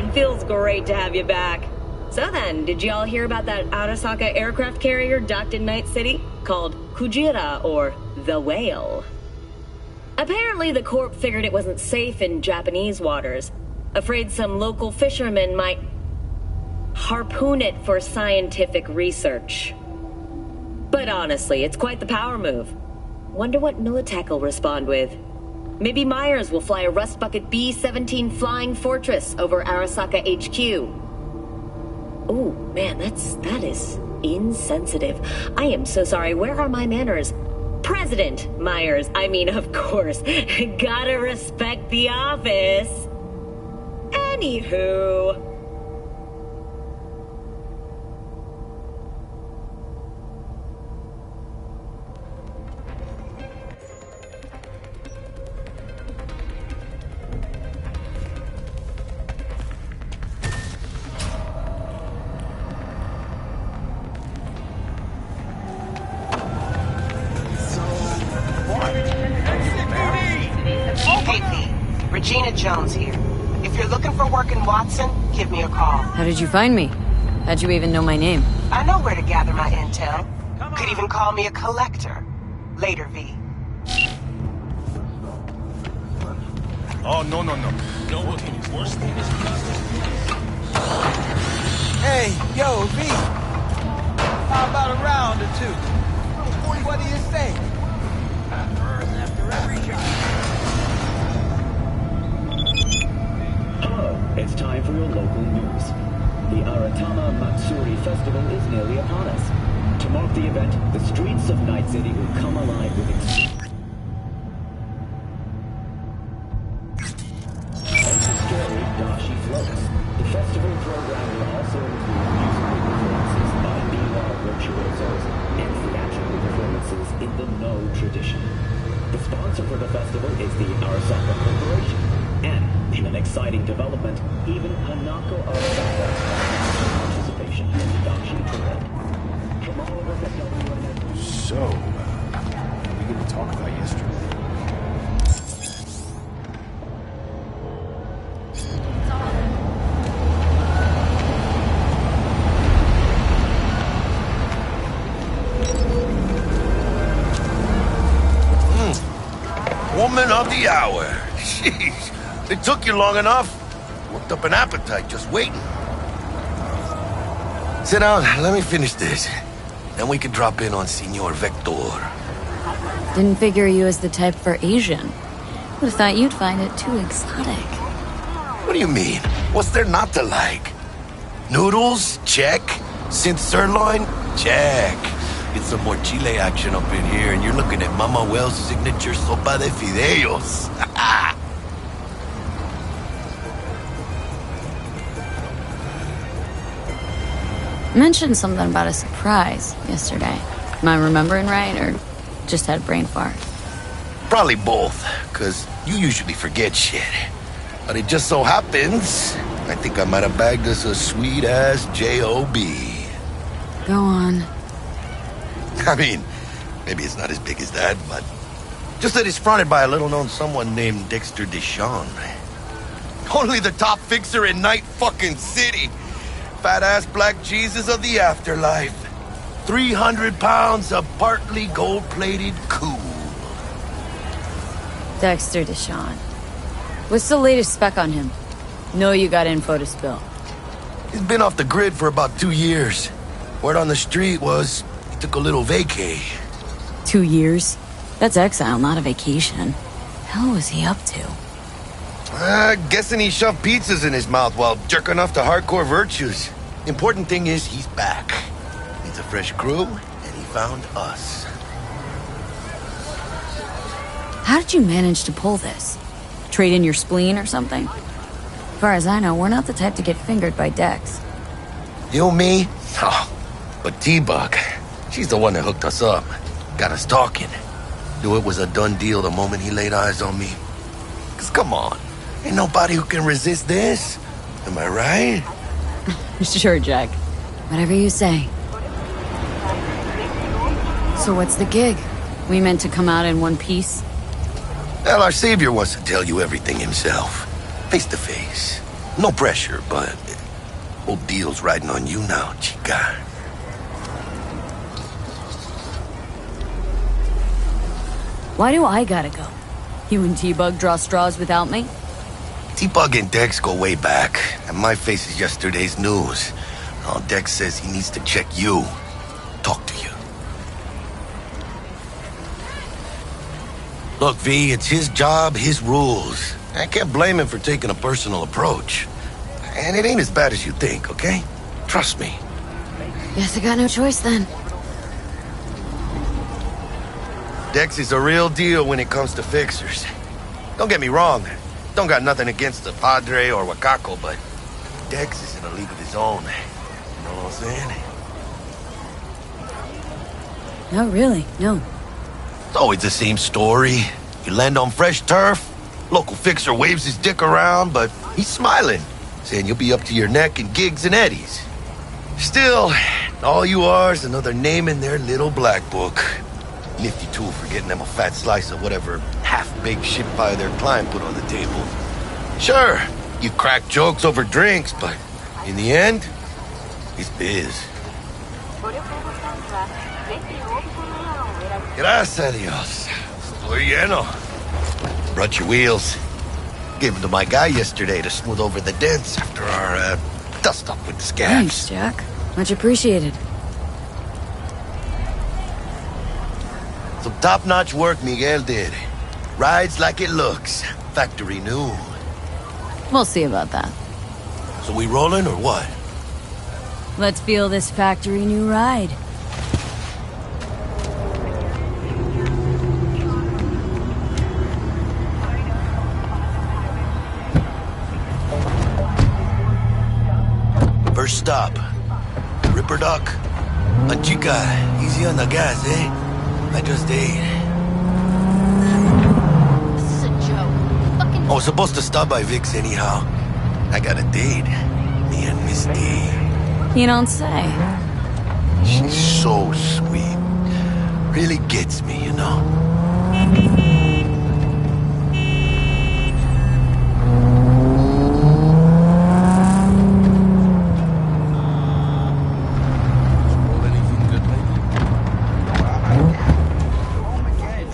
man. Feels great to have you back. So then, did y'all hear about that Arasaka aircraft carrier docked in Night City? Called Kujira, or the Whale. Apparently the Corp figured it wasn't safe in Japanese waters. Afraid some local fishermen might harpoon it for scientific research. But honestly, it's quite the power move. Wonder what Militech will respond with. Maybe Myers will fly a Rust Bucket B-17 Flying Fortress over Arasaka HQ. Ooh, man, that is insensitive. I am so sorry. Where are my manners? President Myers, I mean, of course. Gotta respect the office. Anywho... Regina Jones here. If you're looking for work in Watson, give me a call. How did you find me? How'd you even know my name? I know where to gather my intel. Could even call me a collector. Later, V. Oh, no. No working is worse than this. Hey, yo, V. How about a round or two? What do you say? After every job. It's time for your local news. The Aratama Matsuri Festival is nearly upon us. To mark the event, the streets of Night City will come alive with scary Dashi floats. The festival program will also include musical performances by Miwa virtuosos and theatrical performances in the No tradition. The sponsor for the festival is the Arasaka Corporation. And, in an exciting development, even Hanako Arasaka has participation in the Dashi parade. From all over the WNF. So, what are we going to talk about yesterday? Woman of the hour. Jeez. It took you long enough. Worked up an appetite just waiting. Sit down, let me finish this. Then we can drop in on Senor Vector. Didn't figure you as the type for Asian. Would've thought you'd find it too exotic. What do you mean? What's there not to like? Noodles? Check. Synth sirloin? Check. Get some more Chile action up in here, and you're looking at Mama Wells' signature sopa de fideos. Mentioned something about a surprise yesterday. Am I remembering right, or just had a brain fart? Probably both, because you usually forget shit. But it just so happens, I think I might have bagged us a sweet-ass J.O.B. Go on. I mean, maybe it's not as big as that, but just that it's fronted by a little-known someone named Dexter Deshawn. Only the top fixer in Night fucking City. Fat-ass black Jesus of the afterlife. 300 pounds of partly gold-plated cool. Dexter Deshawn. What's the latest spec on him? Know you got info to spill. He's been off the grid for about 2 years. Word on the street was he took a little vacay. 2 years? That's exile, not a vacation. Hell was he up to? Guessing he shoved pizzas in his mouth while jerking off to hardcore virtues. Important thing is he's back. Needs a fresh crew, and he found us. How did you manage to pull this? Trade in your spleen or something? As far as I know, we're not the type to get fingered by Dex. You, me? Oh, but T-Bug, she's the one that hooked us up. Got us talking. Knew it was a done deal the moment he laid eyes on me. 'Cause come on, ain't nobody who can resist this. Am I right? Sure, Jack. Whatever you say. So what's the gig? We meant to come out in one piece? Well, our savior wants to tell you everything himself. Face to face. No pressure, but whole deal's riding on you now, chica. Why do I gotta go? You and T-Bug draw straws without me? T-Bug and Dex go way back, and my face is yesterday's news. Now Dex says he needs to check you. Talk to you. Look, V, it's his job, his rules. I can't blame him for taking a personal approach. And it ain't as bad as you think, okay? Trust me. Guess I got no choice then. Dex is a real deal when it comes to fixers. Don't get me wrong. Don't got nothing against the Padre or Wakako, but Dex is in a league of his own. You know what I'm saying? No, really, no. It's always the same story. You land on fresh turf, local fixer waves his dick around, but he's smiling, saying you'll be up to your neck in gigs and eddies. Still, all you are is another name in their little black book. Nifty tool for getting them a fat slice of whatever half-baked shit pie their client put on the table. Sure, you crack jokes over drinks, but in the end, it's biz. Gracias a Dios. Estoy lleno. Brought your wheels. Gave them to my guy yesterday to smooth over the dents after our dust-up with the scabs. Thanks, Jack. Much appreciated. Some top-notch work Miguel did. Rides like it looks. Factory new. We'll see about that. So we rolling or what? Let's feel this factory new ride. First stop. Ripper Duck. Chica, easy on the gas, eh? I just ate. This is a joke. Fucking... I was supposed to stop by Vic's anyhow. I got a date. Me and Misty. You don't say. She's so sweet. Really gets me, you know?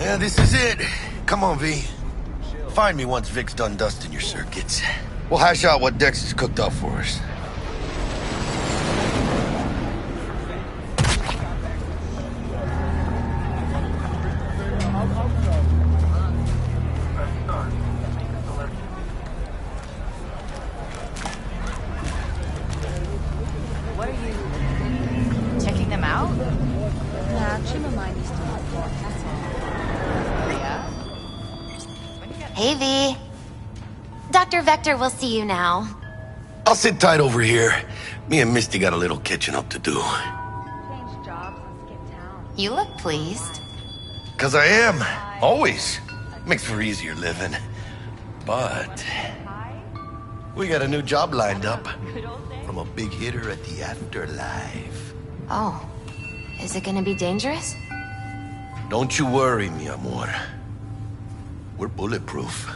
Yeah, this is it. Come on, V. Find me once Vic's done dusting your circuits. We'll hash out what Dex has cooked up for us. What are you checking them out? Hey, V. Dr. Vector will see you now. I'll sit tight over here. Me and Misty got a little catching up to do. You look pleased. 'Cause I am. Always. Makes for easier living. But we got a new job lined up from a big hitter at the afterlife. Oh, is it gonna be dangerous? Don't you worry, mi amor. We're bulletproof.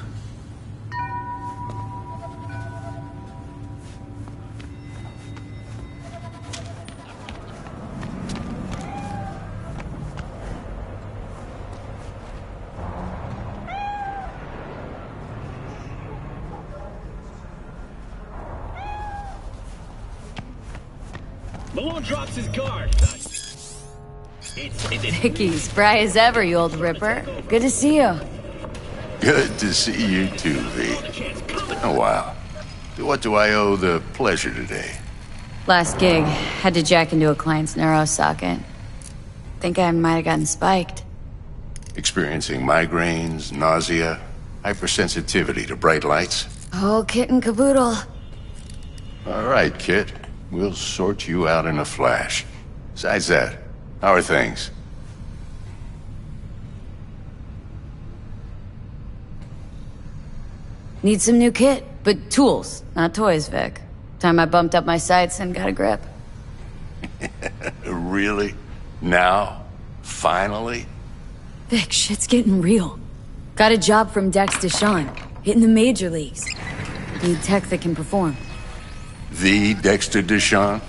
Malone drops his guard. Vicky, spry as ever, you old ripper. Good to see you. Good to see you too, V. It's been a while. What do I owe the pleasure today? Last gig, had to jack into a client's neuro socket. Think I might have gotten spiked. Experiencing migraines, nausea, hypersensitivity to bright lights? Whole kit and caboodle. All right, kid. We'll sort you out in a flash. Besides that, how are things? Need some new kit, but tools, not toys, Vic. Time I bumped up my sights and got a grip. Really? Now? Finally? Vic, shit's getting real. Got a job from Dex Deshawn, hitting the major leagues. Need tech that can perform. The Dexter Deshawn?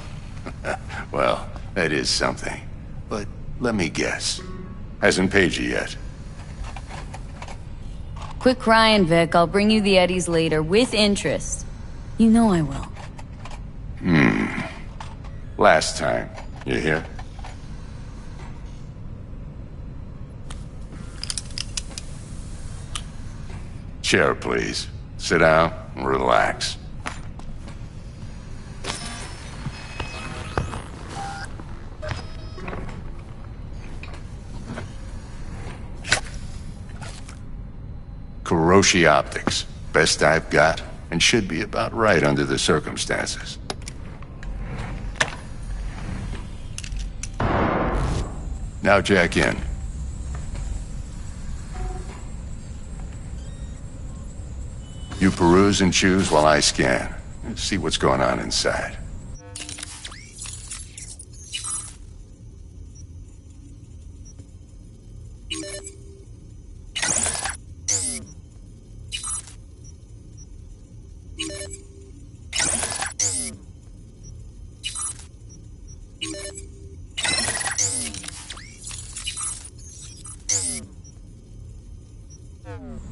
Well, that is something. But let me guess. Hasn't paid you yet. Quit crying, Vic. I'll bring you the eddies later, with interest. You know I will. Last time. You hear? Chair, please. Sit down and relax. Kiroshi Optics. Best I've got, and should be about right under the circumstances. Now jack in. You peruse and choose while I scan. See what's going on inside.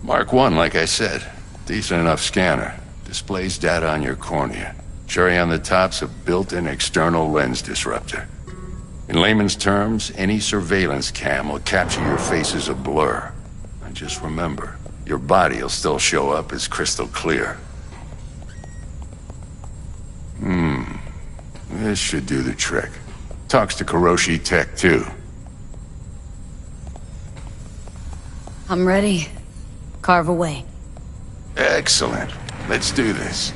Mark 1, like I said. Decent enough scanner. Displays data on your cornea. Cherry on the top's a built-in external lens disruptor. In layman's terms, any surveillance cam will capture your face as a blur. And just remember, your body will still show up as crystal clear. This should do the trick. Talks to Kiroshi Tech, too. I'm ready. Carve away. Excellent. Let's do this.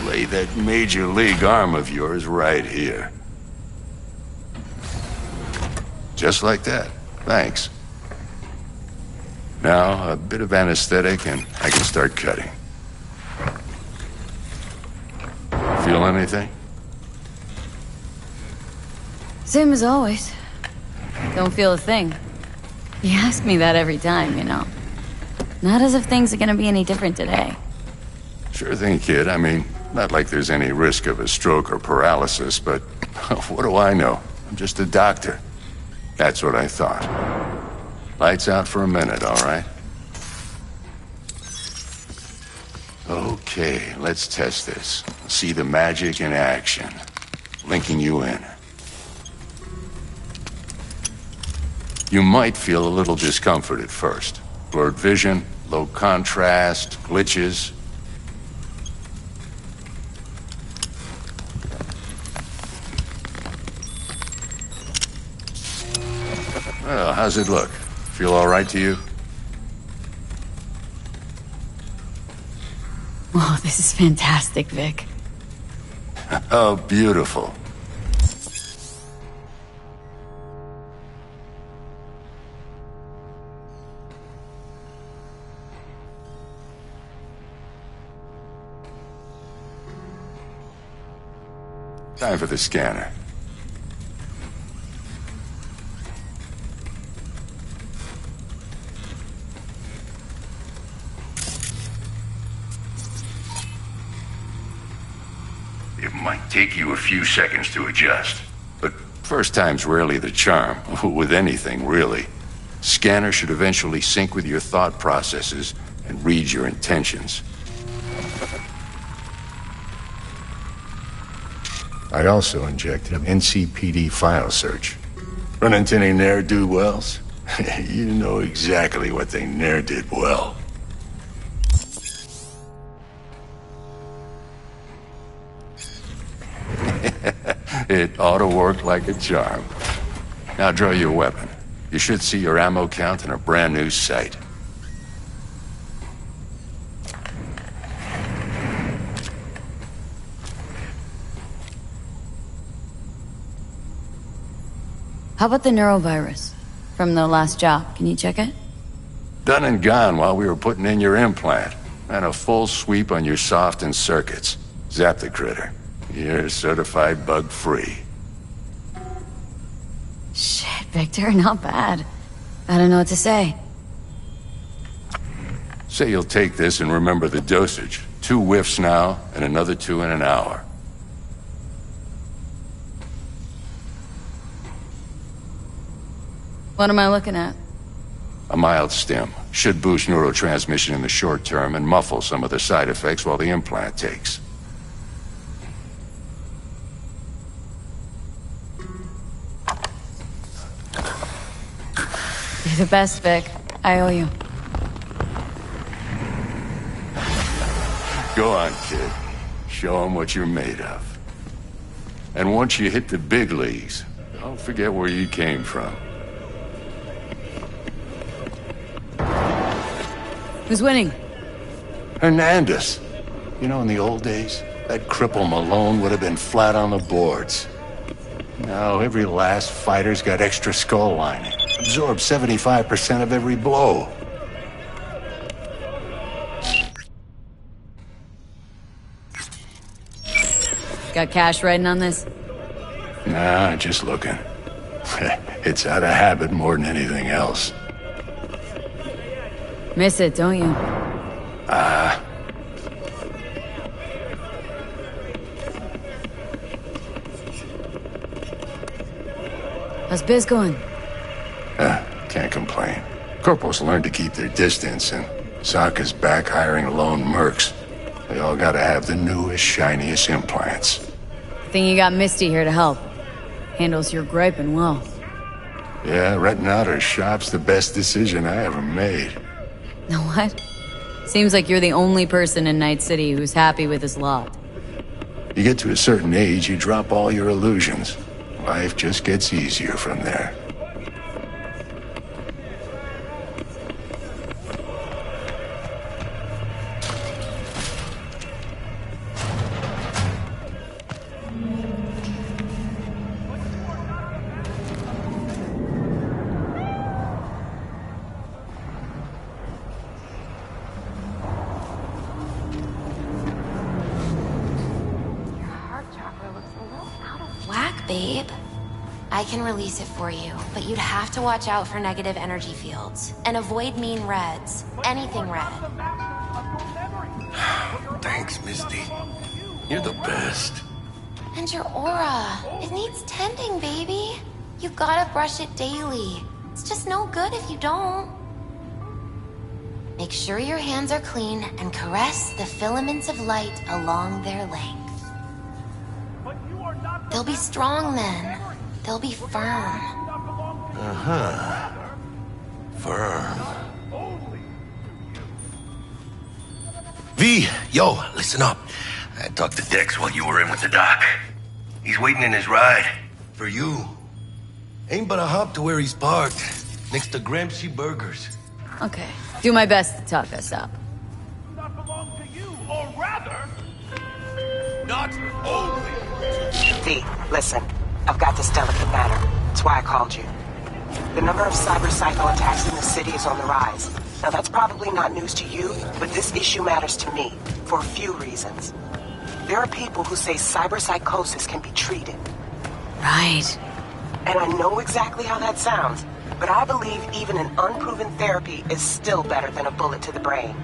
Lay that major league arm of yours right here. Just like that. Thanks. Now, a bit of anesthetic and I can start cutting. Feel anything? Same as always. Don't feel a thing. You ask me that every time, you know. Not as if things are gonna be any different today. Sure thing, kid. I mean, not like there's any risk of a stroke or paralysis, but what do I know? I'm just a doctor. That's what I thought. Lights out for a minute, all right? Okay, let's test this. See the magic in action. Linking you in. You might feel a little discomfort at first. Blurred vision, low contrast, glitches. Well, how's it look? Feel all right to you? Oh, this is fantastic, Vic. Oh, beautiful. Time for the scanner. It might take you a few seconds to adjust, but first time's rarely the charm, with anything, really. Scanner should eventually sync with your thought processes and read your intentions. I also injected an NCPD file search. Run into any ne'er-do-wells? You know exactly what they ne'er did well. It ought to work like a charm. Now draw your weapon. You should see your ammo count in a brand new sight. How about the neurovirus? From the last job, can you check it? Done and gone while we were putting in your implant. And a full sweep on your soft and circuits. Zap the critter. You're certified bug-free. Shit, Victor, not bad. I don't know what to say. Say you'll take this and remember the dosage. 2 whiffs now, and another 2 in an hour. What am I looking at? A mild stim. Should boost neurotransmission in the short term and muffle some of the side effects while the implant takes. You're the best, Vic. I owe you. Go on, kid. Show 'em what you're made of. And once you hit the big leagues, don't forget where you came from. Who's winning? Hernandez. You know, in the old days, that cripple Malone would have been flat on the boards. Now, every last fighter's got extra skull lining. Absorbs 75% of every blow. Got cash riding on this? Nah, just looking. It's out of habit more than anything else. Miss it, don't you? How's biz going? Can't complain. Corporals learned to keep their distance, and Sokka's back hiring lone mercs. They all gotta have the newest, shiniest implants. Think you got Misty here to help. Handles your griping well. Yeah, renting out her shop's the best decision I ever made. Know what? Seems like you're the only person in Night City who's happy with his lot. You get to a certain age, you drop all your illusions. Life just gets easier from there. Babe, I can release it for you, but you'd have to watch out for negative energy fields and avoid mean reds. Anything red. Thanks, Misty. You're the best. And your aura. It needs tending, baby. You've gotta brush it daily. It's just no good if you don't. Make sure your hands are clean and caress the filaments of light along their length. They'll be strong then. They'll be firm. Uh-huh. Firm. V, yo, listen up. I talked to Dex while you were in with the doc. He's waiting in his ride. For you. Ain't but a hop to where he's parked. Next to Gramsci Burgers. Okay. Do my best to talk us up. Not belong to you, or rather, not only. V, listen. I've got this delicate matter. That's why I called you. The number of cyber-psycho attacks in the city is on the rise. Now that's probably not news to you, but this issue matters to me, for a few reasons. There are people who say cyberpsychosis can be treated. Right. And I know exactly how that sounds, but I believe even an unproven therapy is still better than a bullet to the brain.